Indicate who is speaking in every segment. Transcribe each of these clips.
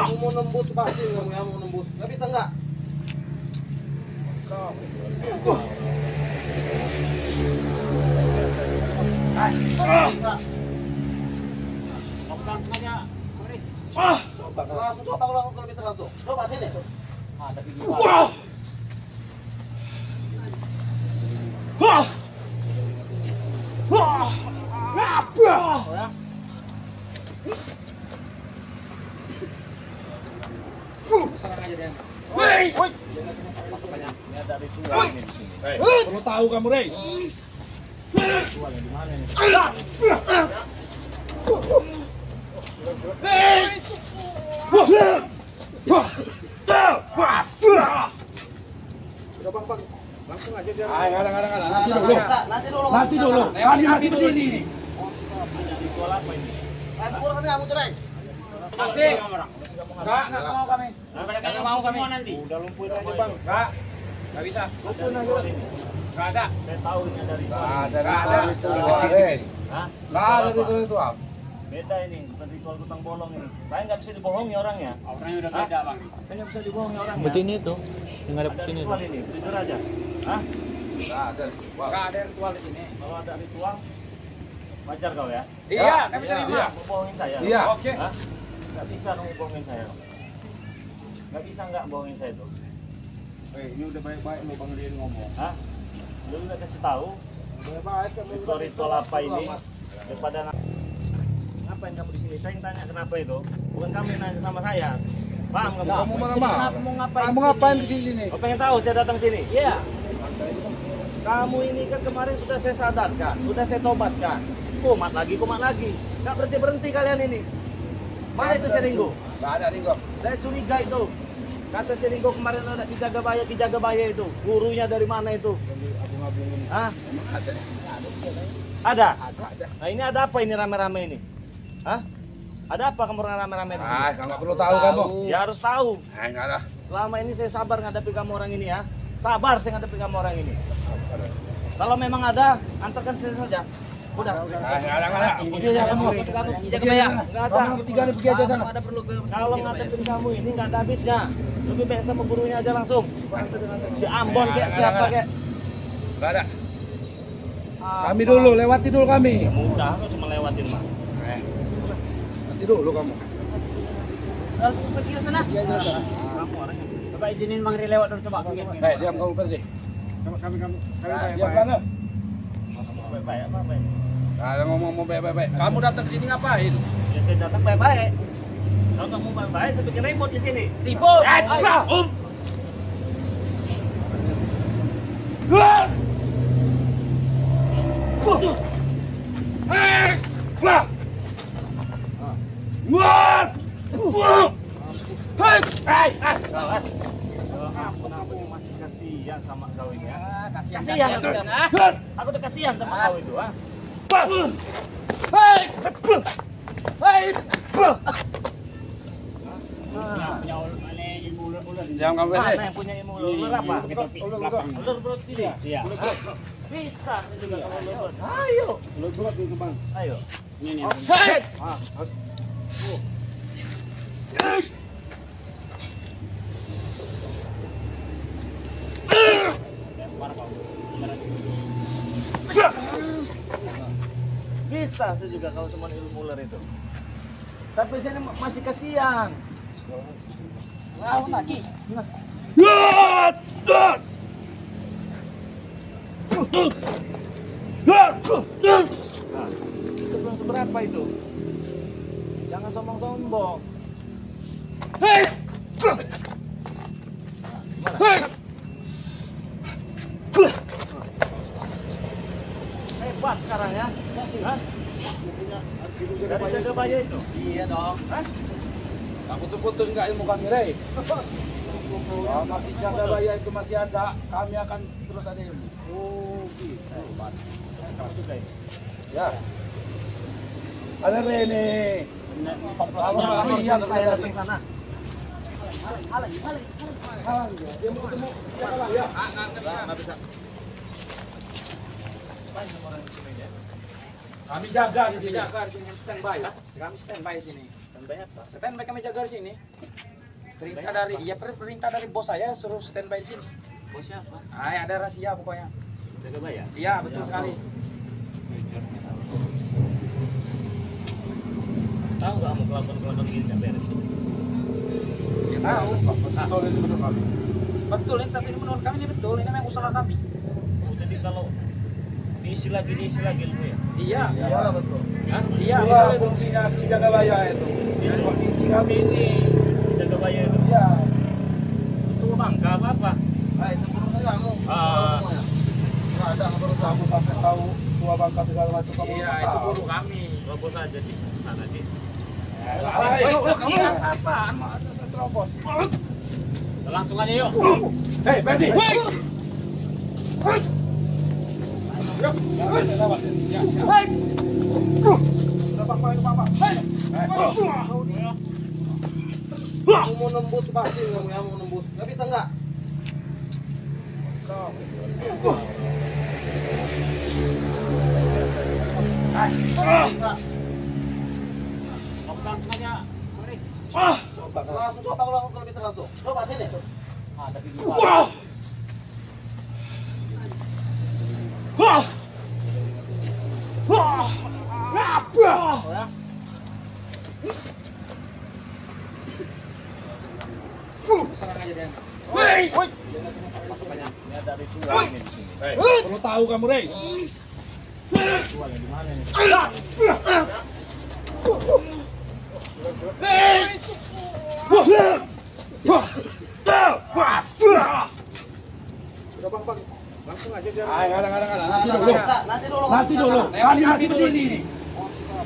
Speaker 1: Mau nembus pasti kamu ya, mau nembus. Nggak bisa nggak? Langsung coba kalau bisa langsung. Coba sini.
Speaker 2: Perlu tahu kamu, Rey.
Speaker 1: Langsung aja dia.
Speaker 2: Nanti dulu. Kami masih berdiri ini.
Speaker 1: Pukul kamu cerai.
Speaker 2: Masih. Enggak mau kami. Enggak mau kami nanti.
Speaker 1: Udah lumpuhin aja, Bang.
Speaker 2: Enggak bisa. Lumpuhin aja. Enggak ada.
Speaker 3: Saya tahu ini dari
Speaker 2: Enggak ada ritual.
Speaker 3: Hah?
Speaker 2: Enggak ada ritual.
Speaker 3: Beda ini, bukan ritual gotong bolong ini. Saya nggak bisa dibohongi orangnya. Orangnya udah beda, Bang. Saya nggak bisa dibohongi orangnya.
Speaker 4: Begini itu, yang ada
Speaker 3: Ada
Speaker 4: begini.
Speaker 3: ritual ini, jujur aja. Hah?
Speaker 2: Enggak ada ritual di sini.
Speaker 3: Kalau ada ritual, wajar kau ya?
Speaker 2: Iya, kami bisa
Speaker 3: Iya, mau bohongin saya.
Speaker 2: Iya.
Speaker 3: Oke. Nggak bisa kamu bohongin saya. Nggak bisa nggak bohongin saya tuh.
Speaker 1: Ini udah baik-baik lo Bang Rian ngomong.
Speaker 3: Hah? Lu nggak kasih tahu
Speaker 1: Baik-baik kamu.
Speaker 3: ritual apa ini daripada ngapain kamu di sini? Saya yang tanya kenapa itu, bukan kamu yang nanya sama saya. Paham kamu?
Speaker 2: Kamu marah-marah.
Speaker 5: Kamu ngapain
Speaker 2: di sini?
Speaker 3: Kau pengen tahu saya datang sini?
Speaker 5: Iya.
Speaker 3: Kamu ini kan kemarin sudah saya sadarkan, sudah saya tobatkan. Kumat lagi. Nggak berhenti kalian ini. Mana itu Seringgo?
Speaker 2: Enggak ada Ringgo.
Speaker 3: Saya curiga itu. Kata Seringgo kemarin ada di Jagabaya itu. Gurunya dari mana itu? Hah? Ada? Nah ini ada apa ini rame-rame ini? Hah? Ada apa kamu rame-rame di sini?
Speaker 2: Enggak perlu tahu kamu.
Speaker 3: Ya harus tahu.
Speaker 2: Enggak ada.
Speaker 3: Selama ini saya sabar ngadepi kamu orang ini ya. Sabar saya ngadepi kamu orang ini. Kalau memang ada, antarkan saya saja. Udah.
Speaker 2: Enggak ada.
Speaker 3: Udah ya kamu.
Speaker 5: Kamu Jagabaya.
Speaker 3: Enggak ada.
Speaker 2: Kamu bertiga nih pergi aja sana.
Speaker 5: Ada perlu ke
Speaker 3: Kalau ngadepin kamu ini nggak ada habisnya. Lebih baik sama gurunya aja langsung. Si Ambon kayak siapa kayak.
Speaker 2: Enggak ada. Kami dulu, lewati dulu kami.
Speaker 3: Udah, aku cuma lewatin mah.
Speaker 2: Nanti dulu kamu.
Speaker 5: Pergi ke sana.
Speaker 3: Kamu orangnya. Coba izinin Bang Ri lewat dulu coba.
Speaker 2: Diam kamu pergi.
Speaker 1: Kami
Speaker 2: Diam
Speaker 1: baik-baik.
Speaker 2: sana.
Speaker 3: Baik-baik apa baik?
Speaker 2: Ada ngomong baik-baik. Kamu datang ke sini ngapain?
Speaker 3: Ya saya datang baik-baik. Kalau kamu baik-baik, saya bikin ribut di sini.
Speaker 5: Ribut.
Speaker 3: Aku masih kasihan sama kau ini ya.
Speaker 5: Kasihan
Speaker 3: Aku
Speaker 5: kan, ah.
Speaker 3: Aku tuh kasihan sama kau itu ah.
Speaker 2: Diam kamu
Speaker 3: Mana
Speaker 2: pergi.
Speaker 3: yang punya ilmu ular apa? Ular belut ini. Iya. Bisa juga kalau ular. Ayo.
Speaker 1: Lo berat itu Bang.
Speaker 3: Ayo.
Speaker 1: Ini.
Speaker 3: Bisa saya juga kalau cuma ilmu ular itu. Tapi saya masih kasihan.
Speaker 5: Lawan lagi.
Speaker 3: Itu belum seberapa itu. Jangan sombong-sombong. Hebat sekarang ya. Hah? Dari Jagabaya itu.
Speaker 5: Iya dong.
Speaker 3: Hah?
Speaker 2: Tak putus-putus enggak ilmu kami, Rey. Selama di Jagabaya itu masih ada, kami akan terus ada ilmu.
Speaker 3: Oh, gitu. Hebat juga ini.
Speaker 2: Ya. Ada Rey nih.
Speaker 3: Kalau
Speaker 2: kami
Speaker 3: saya
Speaker 2: yang
Speaker 3: datang
Speaker 2: tadi.
Speaker 3: sana.
Speaker 2: Dia mau ketemu. Ya.
Speaker 1: Nggak bisa.
Speaker 2: Kami jaga di sini.
Speaker 1: Jaga di sini standby. Kami standby di sini.
Speaker 3: Standby apa?
Speaker 2: Standby kami jaga di sini. Perintah dari bos saya suruh standby di sini.
Speaker 3: Bos siapa?
Speaker 2: Ada rahasia pokoknya.
Speaker 3: Jaga bayar.
Speaker 2: Iya, betul sekali.
Speaker 3: Tahu nggak kamu kelakon gini nggak beres?
Speaker 2: Ya tahu.
Speaker 1: Betul itu betul kami.
Speaker 2: Betul ini, tapi ini menurut kami ini betul. Ini memang usaha kami.
Speaker 3: Oh, jadi kalau diisi lagi ilmu ya?
Speaker 2: Iya.
Speaker 1: Iya betul.
Speaker 3: Hah?
Speaker 2: Iya,
Speaker 1: Itulah
Speaker 2: itu
Speaker 1: fungsinya jaga bayar itu. Kondisi kami ini.
Speaker 3: Jaga bayar itu?
Speaker 2: Iya.
Speaker 3: Itu bangka apa?
Speaker 1: Itu urusan kamu.
Speaker 3: Ah.
Speaker 1: Nggak ada urusan kamu sampai tahu tua bangka segala macam kamu.
Speaker 2: Iya,
Speaker 1: nggak
Speaker 2: itu
Speaker 1: tahu.
Speaker 2: guru kami.
Speaker 3: Bagus aja sih, sana sih.
Speaker 2: Kamu apaan? Masa saya terobos?
Speaker 3: Langsung aja yuk.
Speaker 1: Hei, Berdi. Kamu mau nembus pasti kamu yang mau nembus. Nggak bisa nggak?
Speaker 3: Langsung aja. Mari.
Speaker 1: Langsung coba kalau bisa langsung. Coba sini.
Speaker 3: Tapi
Speaker 2: Serang aja dia.
Speaker 3: ini dari tua ini di sini.
Speaker 1: Perlu tahu kamu, Rey.
Speaker 3: Tuanya di mana nih?
Speaker 2: Udah bang, langsung aja dia.
Speaker 1: Nanti dulu.
Speaker 2: Nanti dulu. Kami masih berdiri.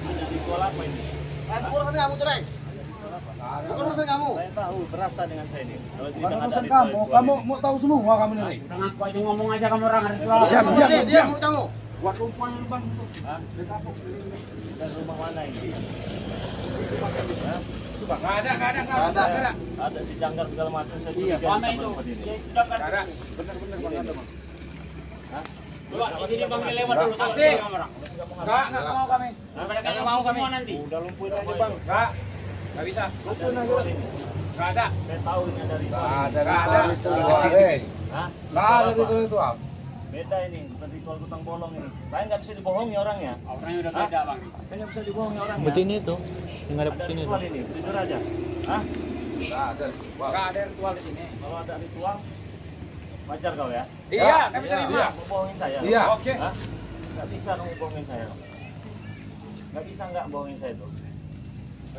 Speaker 3: Ada ritual apa ini?
Speaker 1: Urusan kamu, Rey. Bukan urusan kamu.
Speaker 3: Saya tahu, berasa dengan saya ini. Kalau tidak
Speaker 2: Bukan
Speaker 3: ada
Speaker 2: urusan
Speaker 3: ritual
Speaker 2: kamu.
Speaker 3: ritual
Speaker 2: Kamu
Speaker 3: ini.
Speaker 2: mau tahu semua kamu nih.
Speaker 3: Ngaku aja ngomong aja kamu orang ritual.
Speaker 2: Diam, diam, diam.
Speaker 1: Mulut kamu.
Speaker 2: Buat umpan bang.
Speaker 3: Hah? Dan rumah mana ini? Hah?
Speaker 2: Nggak ada.
Speaker 3: Ada si janggar segala macam saya
Speaker 2: Iya,
Speaker 3: curiga
Speaker 2: mana
Speaker 3: sama
Speaker 2: itu?
Speaker 3: tempat ini.
Speaker 2: Nggak ada. Bener-bener bang ada bang.
Speaker 3: Hah?
Speaker 4: Di sini bang lewat dulu tahu
Speaker 2: Kasih.
Speaker 4: orang.
Speaker 2: Nggak mau kami.
Speaker 4: Mereka mau semua nanti.
Speaker 3: Udah lumpuhin aja bang.
Speaker 2: Nggak bisa.
Speaker 3: Ada ritual ini.
Speaker 2: Nggak ada.
Speaker 3: Saya tahu ini ada ritual.
Speaker 2: Nggak ada.
Speaker 3: Hah?
Speaker 2: Nggak ada ritual.
Speaker 3: Beda ini, bukan ritual gotong bolong ini. Saya nggak bisa dibohongi orangnya.
Speaker 4: Orangnya udah beda bang.
Speaker 3: Saya nggak bisa dibohongi orangnya.
Speaker 4: Begini tuh, nggak ada
Speaker 3: Ada
Speaker 4: begini
Speaker 3: ritual
Speaker 4: tuh.
Speaker 3: ini, jujur aja. Hah?
Speaker 2: Nggak ada ritual di sini.
Speaker 3: Kalau ada ritual, wajar kau ya?
Speaker 2: Iya, kami terima.
Speaker 3: Iya. Mau bohongin saya?
Speaker 2: Iya. Oke.
Speaker 3: Hah? Nggak bisa dong bohongin saya. Nggak bisa nggak bohongin saya tuh.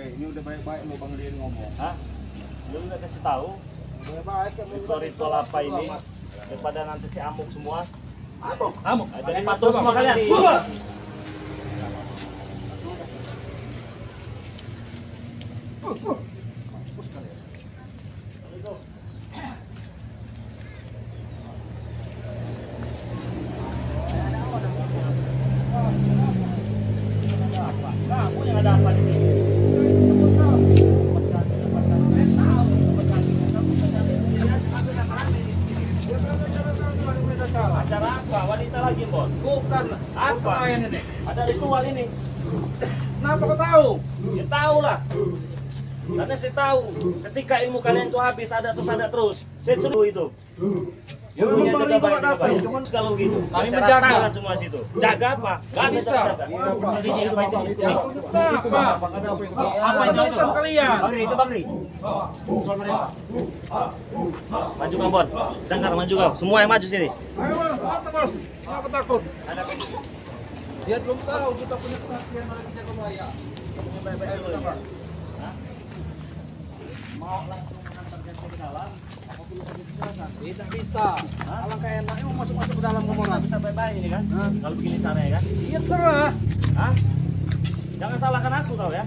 Speaker 1: Ini udah baik-baik lo Bang Rian ngomong.
Speaker 3: Hah? Lu nggak kasih tahu
Speaker 1: Udah baik kamu.
Speaker 3: ritual apa ini daripada nanti si amuk semua.
Speaker 2: Amuk.
Speaker 3: Jadi patuh semua kalian. Kamu yang ada apa di sini? Acara apa? Wanita lagi, Bos?
Speaker 2: Bukan.
Speaker 3: Apa?
Speaker 2: Ini.
Speaker 3: Ada ritual ini.
Speaker 2: Kenapa kau tahu?
Speaker 3: Ya tahu lah. Karena saya tahu ketika ilmu kalian itu habis ada terus. Saya suruh itu.
Speaker 2: Ya,
Speaker 3: Gurunya
Speaker 2: Bang
Speaker 3: jaga
Speaker 2: Rigo
Speaker 3: baik,
Speaker 2: nggak
Speaker 3: jaga baik.
Speaker 2: tahu.
Speaker 3: Cuman kalau gitu,
Speaker 2: Kami
Speaker 3: saya
Speaker 2: menjaga.
Speaker 3: ratakan semua situ. Jaga apa? Gak ada
Speaker 2: Bisa.
Speaker 3: jaga.
Speaker 4: Ini apa itu?
Speaker 2: Apa itu urusan kalian?
Speaker 3: Bang Ri, itu Bang Ri. Maju Bang Bon. Jangkar maju kau. Semua yang maju sini.
Speaker 2: Ayo, mantap bos. Kenapa takut? Dia belum tahu kita punya perhatian dari jaga bayar.
Speaker 3: Mau langsung mengantarkan ke dalam?
Speaker 2: Tidak bisa. Alangkah enaknya mau masuk ke dalam
Speaker 3: Kita
Speaker 2: komoran.
Speaker 3: bisa bye-bye ini kan? Kalau begini caranya kan?
Speaker 2: Iya serah.
Speaker 3: Hah? Jangan salahkan aku tau ya.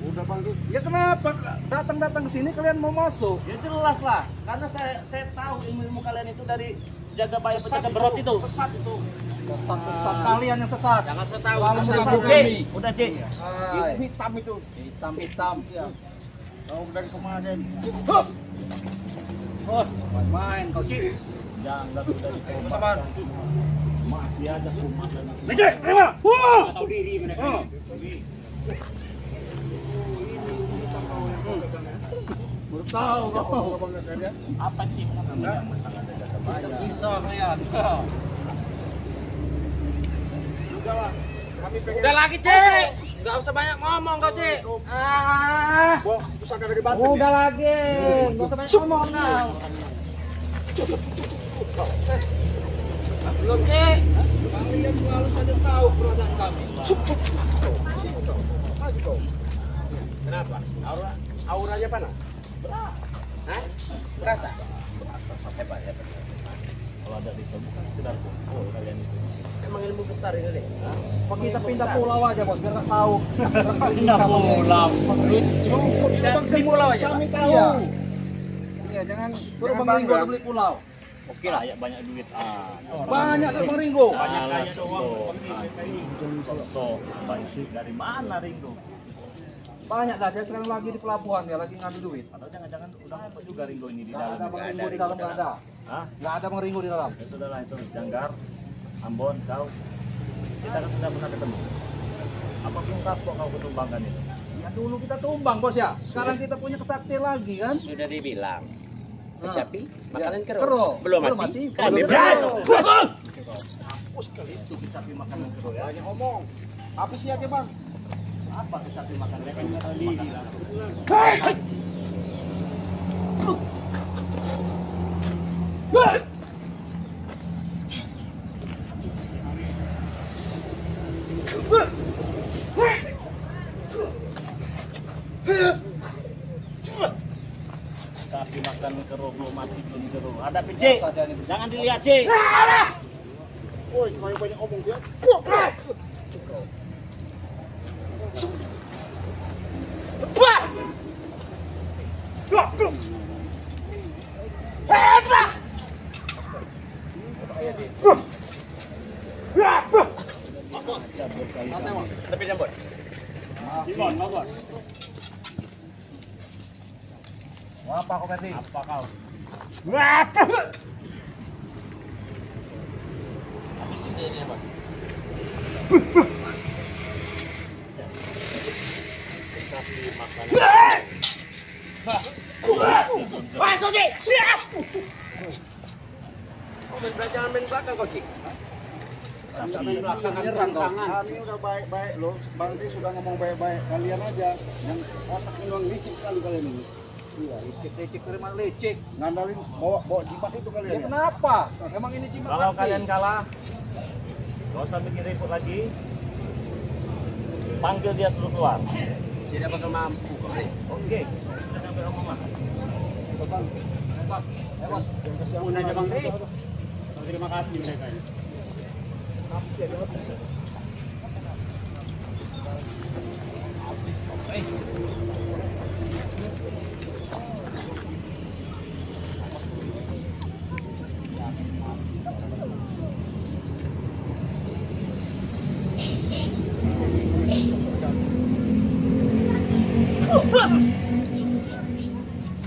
Speaker 2: Udah Bang. Ya kenapa datang ke sini kalian mau masuk?
Speaker 3: Ya jelas lah, karena saya tahu ilmu kalian itu dari jaga bayar penjaga berot itu.
Speaker 2: Sesat itu. Sesat kalian yang sesat.
Speaker 4: Jangan so tahu.
Speaker 2: Lalu
Speaker 4: sesat.
Speaker 2: mengganggu
Speaker 3: Cik,
Speaker 2: kami.
Speaker 3: udah Cik.
Speaker 2: Hai.
Speaker 1: Hitam itu.
Speaker 2: Hitam.
Speaker 1: Kamu dari kemarin.
Speaker 2: Oh, main kau Cik.
Speaker 3: Jangan sudah dikomat.
Speaker 1: Sabar.
Speaker 3: Masih ada kumat dan
Speaker 2: Cik, terima.
Speaker 4: Tahu diri mereka.
Speaker 3: tahu kau.
Speaker 4: Apa sih?
Speaker 3: Bisa kalian.
Speaker 1: Udahlah, kami pengen.
Speaker 5: Udah lagi, Cek. Enggak usah banyak ngomong kau, Cek. Ah.
Speaker 1: Wah, pusaka dari Banten.
Speaker 5: Udah lagi. Enggak usah banyak ngomong kau. Belum, Cek.
Speaker 3: Kalian selalu saja tahu keberadaan kami.
Speaker 5: Kenapa? Auranya panas? Hah? Berasa? Hebat.
Speaker 3: Kalau ada itu bukan sekedar kumpul kalian itu.
Speaker 5: Emang ilmu besar ini deh.
Speaker 3: Kok kita pindah pulau aja bos, biar nggak tahu.
Speaker 4: Pindah pulau.
Speaker 5: Kita beli pulau aja, Pak.
Speaker 1: Kami tahu.
Speaker 3: Iya.
Speaker 1: Iya, jangan
Speaker 3: Suruh
Speaker 1: jangan
Speaker 3: Bang Ringo
Speaker 1: bangga.
Speaker 3: beli pulau.
Speaker 4: Oke lah, ya banyak duit.
Speaker 3: Banyak kan Bang Ringo.
Speaker 4: Banyak kaya sosok. Dari mana Ringo?
Speaker 3: Banyak dah, dia sekarang lagi di pelabuhan, dia lagi ngambil duit.
Speaker 4: Atau jangan-jangan udah apa juga Ringo ini di
Speaker 3: Nggak
Speaker 4: dalam?
Speaker 3: ada Bang Ringo di dalam, nggak ada.
Speaker 4: Hah?
Speaker 3: Nggak ada Bang Ringo di dalam.
Speaker 4: Ya sudahlah itu, Janggar, Ambon, kau. Kita kan sudah pernah ketemu. Apa pungkas kok kau ketumbangkan itu?
Speaker 3: Ya dulu kita tumbang bos ya. Sekarang kita punya kesaktian lagi kan.
Speaker 5: Sudah dibilang. Kecapi, makanan
Speaker 3: Ya,
Speaker 5: kero. Belum mati. Kami
Speaker 3: Belum
Speaker 5: berani.
Speaker 3: Hapus kali itu kecapi makanan kero ya.
Speaker 1: Banyak ngomong. Habisi aja, Bang.
Speaker 3: Apa kecapi makanan kero?
Speaker 4: Tapi makan kero belum mati belum kero. Ada PC. Jangan dilihat C.
Speaker 1: Woi, kayak banyak ngomong dia.
Speaker 5: Tapi jambon.
Speaker 3: Apa kau berarti?
Speaker 4: Apa kau?
Speaker 5: Habis sisanya, Bang.
Speaker 4: Tapi makanan.
Speaker 5: Wah, kau sih. Siap. Kau jangan main belakang kau, Cik.
Speaker 4: Tapi
Speaker 3: Nyerang kau.
Speaker 1: Kami udah baik-baik loh. Bang Ri sudah ngomong baik-baik. Kalian aja yang otaknya doang licik sekali kalian ini. Iya,
Speaker 3: Lecek terima lecek.
Speaker 1: ngandalin bawa jimat itu
Speaker 3: Ya
Speaker 1: kalian ya.
Speaker 3: kenapa? Emang ini jimat
Speaker 4: kalau
Speaker 3: lagi?
Speaker 4: kalian kalah, gak usah bikin ribut lagi. Panggil dia suruh keluar.
Speaker 5: Tidak bakal mampu kau, Ri.
Speaker 4: Oke. Kita sampai rumah.
Speaker 1: Bang,
Speaker 3: Bos.
Speaker 1: pun aja Bang Ri.
Speaker 4: Terima kasih mereka.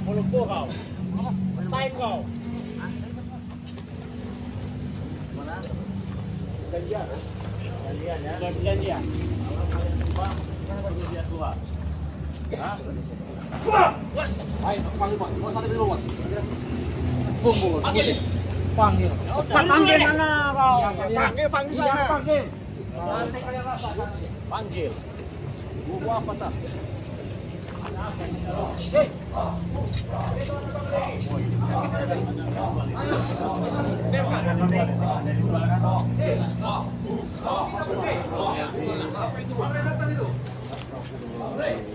Speaker 4: Mulut kau. Tai kau. Janjian ya. Janjian. Kenapa baru dia keluar? Hah?
Speaker 3: Ayo panggil bos. Bos tadi dulu bos. Tunggu. Panggil. Panggil.
Speaker 4: Panggil mana kau?
Speaker 1: Panggil
Speaker 3: Iya
Speaker 1: sana.
Speaker 3: panggil.
Speaker 4: Panggil.
Speaker 1: Gua apa tak?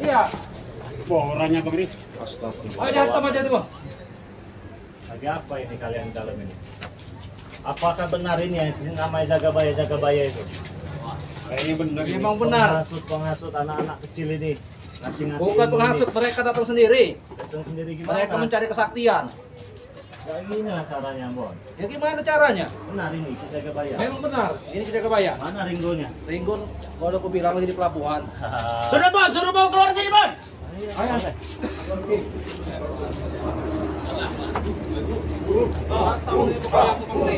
Speaker 3: Iya.
Speaker 4: Orangnya Bang Ri.
Speaker 3: Ayo dihantam aja tuh bos.
Speaker 4: Lagi apa ini kalian dalam ini? Apakah benar ini yang namanya Jagabaya itu? Kayaknya benar.
Speaker 3: Memang benar.
Speaker 4: Penghasut anak-anak kecil ini. Ngasih-ngasih
Speaker 3: Bukan
Speaker 4: ilmu
Speaker 3: penghasut,
Speaker 4: ini.
Speaker 3: mereka datang sendiri.
Speaker 4: Datang sendiri gimana?
Speaker 3: Mereka mencari kesaktian.
Speaker 4: Kayak gini lah caranya, Bon.
Speaker 3: Ya gimana caranya?
Speaker 4: Benar ini Jagabaya.
Speaker 3: Memang benar. Ini sudah kebayang.
Speaker 4: Mana Ringgonya?
Speaker 3: Ringgon, kalau aku bilang lagi di pelabuhan.
Speaker 5: Sudah, Bon. Suruh bawa keluar sini, Bon.
Speaker 3: Ayo. Tahu ini kebayang tukang beli.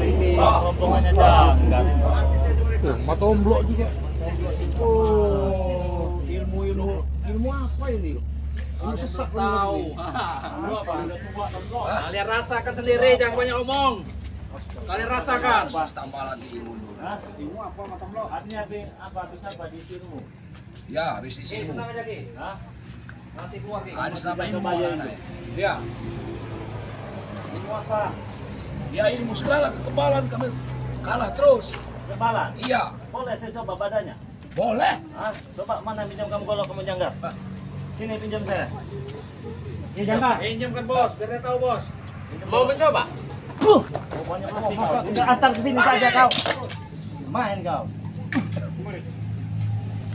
Speaker 4: Ini rombongannya Janggar.
Speaker 3: Matomblok juga.
Speaker 1: Oh, ilmu-ilmu
Speaker 3: Ilmu apa ini? Ini sesak
Speaker 5: Tahu.
Speaker 3: Ilmu apa?
Speaker 5: Kalian rasakan sendiri, jangan banyak omong. Kalian rasakan.
Speaker 2: Tambah lagi ilmu dulu.
Speaker 4: Hah?
Speaker 1: Ilmu apa mata blok?
Speaker 4: Artinya apa bisa badi sirmu?
Speaker 2: Ya, bisnis
Speaker 5: Ki,
Speaker 2: ilmu.
Speaker 5: tenang aja Ki.
Speaker 4: Hah?
Speaker 5: Nanti keluar Ki.
Speaker 2: Ada selama ilmu
Speaker 4: Kebaya
Speaker 2: mana?
Speaker 4: itu.
Speaker 5: Iya.
Speaker 4: Ilmu apa?
Speaker 2: Ya ilmu segala kekebalan kami kalah terus.
Speaker 4: Kebalan.
Speaker 2: Iya,
Speaker 4: Boleh saya coba badannya?
Speaker 2: boleh.
Speaker 4: Hah? Coba mana pinjam kamu golok kamu janggar?
Speaker 2: Ah.
Speaker 4: Sini pinjam saya. Ini janggar.
Speaker 5: Pinjamkan bos, biar dia tahu bos. Mau mencoba?
Speaker 4: Pokoknya pasti kau. Udah antar ke sini saja kau. Main kau.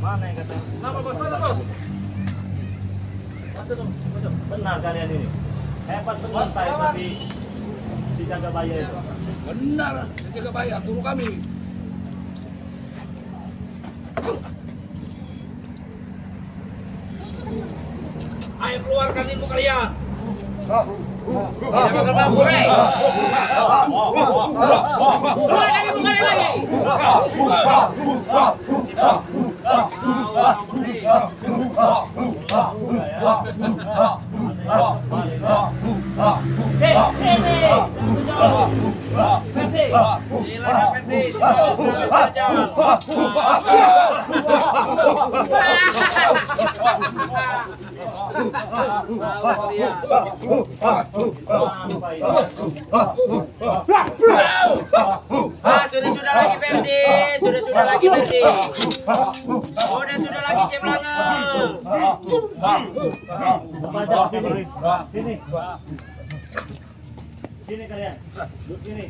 Speaker 4: Mana yang kata?
Speaker 5: Kenapa bos? Mana bos?
Speaker 4: Benar kalian ini. Hebat benar Pak si jaga baya itu.
Speaker 2: Benar, saya jaga bayar guru kami.
Speaker 5: Ayo keluarkan ilmu kalian.
Speaker 1: Tidak
Speaker 5: bakal mampu, hei. Keluarkan ilmu kalian lagi. Sudah lagi Ferdi, sudah lagi Ferdi. Sudah lagi Cemlange.
Speaker 4: Baca sini. Sini. Sini kalian. Duduk sini.